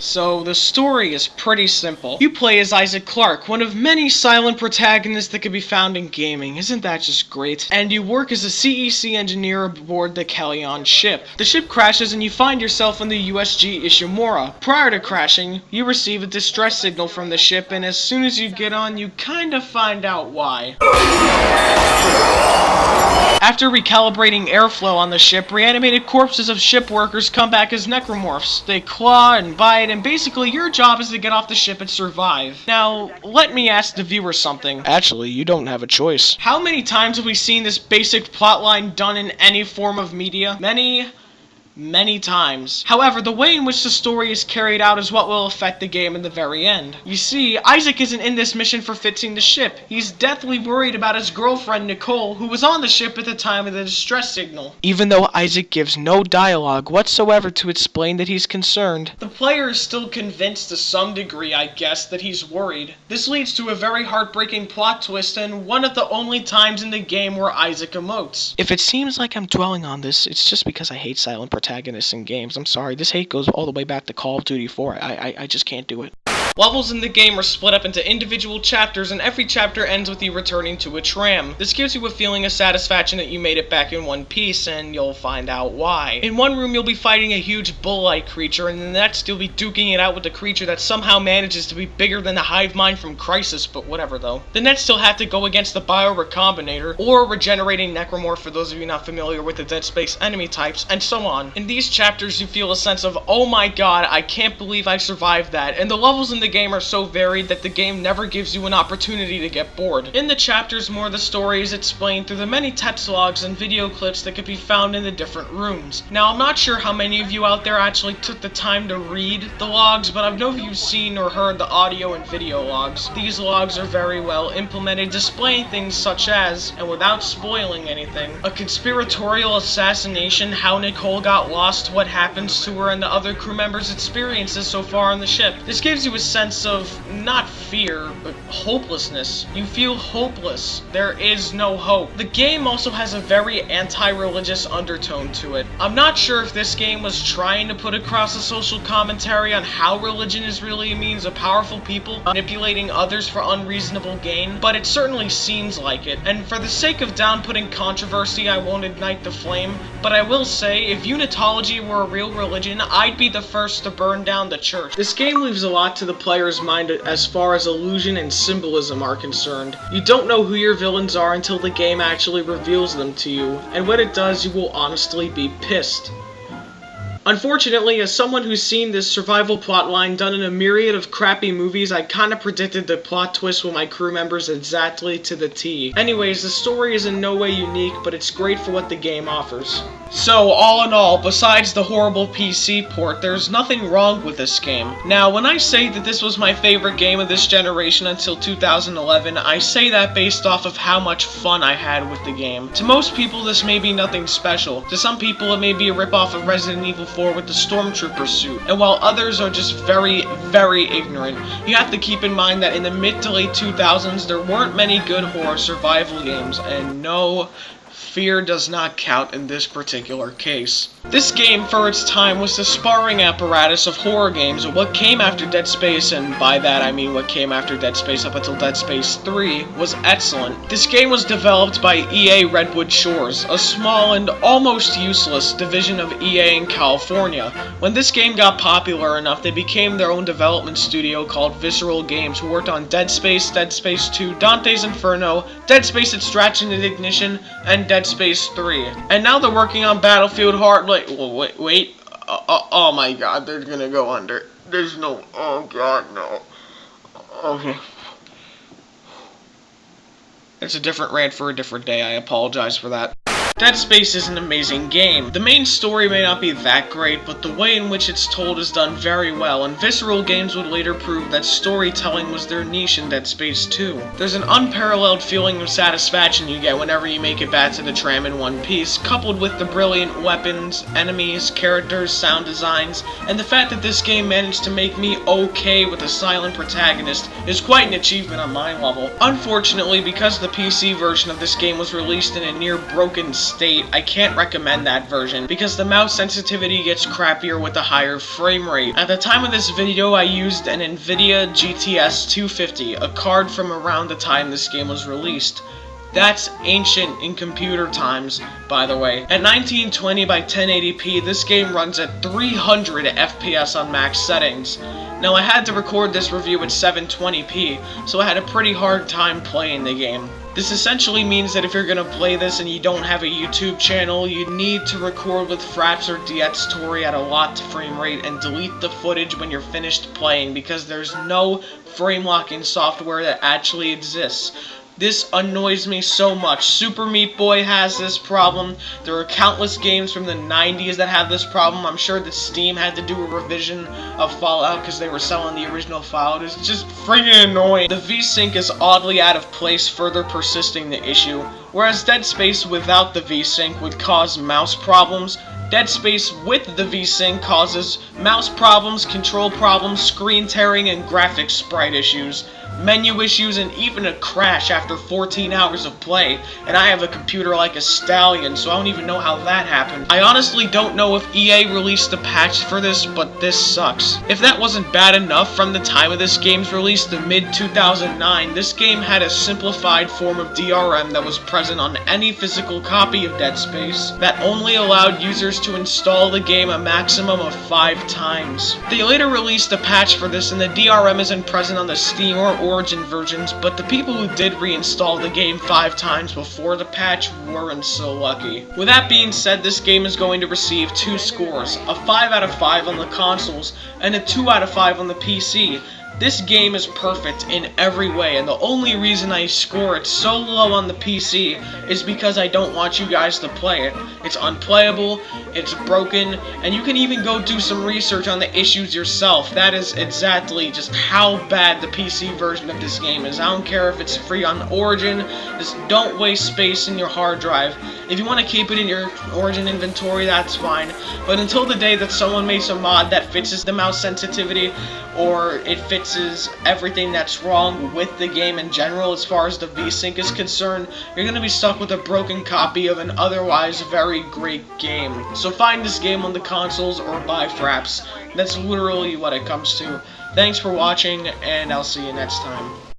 So, the story is pretty simple. You play as Isaac Clarke, one of many silent protagonists that can be found in gaming. Isn't that just great? And you work as a CEC engineer aboard the Kellyon ship. The ship crashes and you find yourself on the USG Ishimura. Prior to crashing, you receive a distress signal from the ship, and as soon as you get on, you kinda find out why. After recalibrating airflow on the ship, reanimated corpses of ship workers come back as necromorphs. They claw and bite, and basically your job is to get off the ship and survive. Now, let me ask the viewer something. Actually, you don't have a choice. How many times have we seen this basic plotline done in any form of media? Many times. However, the way in which the story is carried out is what will affect the game in the very end. You see, Isaac isn't in this mission for fixing the ship. He's deathly worried about his girlfriend, Nicole, who was on the ship at the time of the distress signal. Even though Isaac gives no dialogue whatsoever to explain that he's concerned, the player is still convinced to some degree, I guess, that he's worried. This leads to a very heartbreaking plot twist and one of the only times in the game where Isaac emotes. If it seems like I'm dwelling on this, it's just because I hate silent protagonists in games. I'm sorry, this hate goes all the way back to Call of Duty 4. I just can't do it. Levels in the game are split up into individual chapters, and every chapter ends with you returning to a tram. This gives you a feeling of satisfaction that you made it back in one piece, and you'll find out why. In one room you'll be fighting a huge bull-like creature, and in the next you'll be duking it out with a creature that somehow manages to be bigger than the hive mind from Crisis, but whatever though. The next you'll have to go against the Bio-Recombinator, or Regenerating Necromorph for those of you not familiar with the Dead Space enemy types, and so on. In these chapters you feel a sense of, oh my god, I can't believe I survived that, and the levels in the game are so varied that the game never gives you an opportunity to get bored. In the chapters, more of the story is explained through the many text logs and video clips that can be found in the different rooms. Now, I'm not sure how many of you out there actually took the time to read the logs, but I know you've seen or heard the audio and video logs. These logs are very well implemented, displaying things such as, and without spoiling anything, a conspiratorial assassination, how Nicole got lost, what happens to her, and the other crew members' experiences so far on the ship. This gives you a sense of not fear, but hopelessness. You feel hopeless. There is no hope. The game also has a very anti-religious undertone to it. I'm not sure if this game was trying to put across a social commentary on how religion is really a means of powerful people manipulating others for unreasonable gain, but it certainly seems like it. And for the sake of down-putting controversy, I won't ignite the flame, but I will say, if Unitology were a real religion, I'd be the first to burn down the church. This game leaves a lot to the player's mind as far as illusion and symbolism are concerned. You don't know who your villains are until the game actually reveals them to you, and when it does, you will honestly be pissed. Unfortunately, as someone who's seen this survival plotline done in a myriad of crappy movies, I kinda predicted the plot twist with my crew members exactly to the T. Anyways, the story is in no way unique, but it's great for what the game offers. So, all in all, besides the horrible PC port, there's nothing wrong with this game. Now, when I say that this was my favorite game of this generation until 2011, I say that based off of how much fun I had with the game. To most people, this may be nothing special. To some people, it may be a ripoff of Resident Evil 4 with the Stormtrooper suit, and while others are just very, very ignorant, you have to keep in mind that in the mid to late 2000s, there weren't many good horror survival games, and no, fear does not count in this particular case. This game, for its time, was the sparring apparatus of horror games, and what came after Dead Space, and by that I mean what came after Dead Space up until Dead Space 3, was excellent. This game was developed by EA Redwood Shores, a small and almost useless division of EA in California. When this game got popular enough, they became their own development studio called Visceral Games, who worked on Dead Space 2, Dante's Inferno, Dead Space Extraction and Ignition, and Dead Space 3. And now they're working on Battlefield Hardline. Wait. Oh my god, they're gonna go under. There's no. Oh god, no. Okay. It's a different rant for a different day. I apologize for that. Dead Space is an amazing game. The main story may not be that great, but the way in which it's told is done very well, and Visceral Games would later prove that storytelling was their niche in Dead Space 2. There's an unparalleled feeling of satisfaction you get whenever you make it back to the tram in one piece, coupled with the brilliant weapons, enemies, characters, sound designs, and the fact that this game managed to make me okay with a silent protagonist is quite an achievement on my level. Unfortunately, because the PC version of this game was released in a near broken state, I can't recommend that version because the mouse sensitivity gets crappier with a higher frame rate. At the time of this video, I used an Nvidia GTS 250, a card from around the time this game was released. That's ancient in computer times, by the way. At 1920 by 1080p, this game runs at 300 FPS on max settings. Now, I had to record this review at 720p, so I had a pretty hard time playing the game. This essentially means that if you're gonna play this and you don't have a YouTube channel, you need to record with Fraps or DxTory at a locked frame rate and delete the footage when you're finished playing because there's no frame locking software that actually exists. This annoys me so much. Super Meat Boy has this problem. There are countless games from the 90s that have this problem. I'm sure that Steam had to do a revision of Fallout because they were selling the original Fallout. It's just freaking annoying. The VSync is oddly out of place, further persisting the issue. Whereas Dead Space without the VSync would cause mouse problems, Dead Space with the VSync causes mouse problems, control problems, screen tearing, and graphics sprite issues. Menu issues, and even a crash after 14 hours of play, and I have a computer like a stallion, so I don't even know how that happened. I honestly don't know if EA released a patch for this, but this sucks. If that wasn't bad enough, from the time of this game's release, the mid-2009, this game had a simplified form of DRM that was present on any physical copy of Dead Space, that only allowed users to install the game a maximum of 5 times. They later released a patch for this, and the DRM isn't present on the Steam or Origin versions, but the people who did reinstall the game 5 times before the patch weren't so lucky. With that being said, this game is going to receive 2 scores, a 5 out of 5 on the consoles, and a 2 out of 5 on the PC. This game is perfect in every way, and the only reason I score it so low on the PC is because I don't want you guys to play it. It's unplayable, it's broken, and you can even go do some research on the issues yourself. That is exactly just how bad the PC version of this game is. I don't care if it's free on Origin, just don't waste space in your hard drive. If you want to keep it in your Origin inventory, that's fine, but until the day that someone makes a mod that fixes the mouse sensitivity, or it fixes everything that's wrong with the game in general as far as the VSync is concerned, you're going to be stuck with a broken copy of an otherwise very great game. So find this game on the consoles or buy Fraps. That's literally what it comes to. Thanks for watching, and I'll see you next time.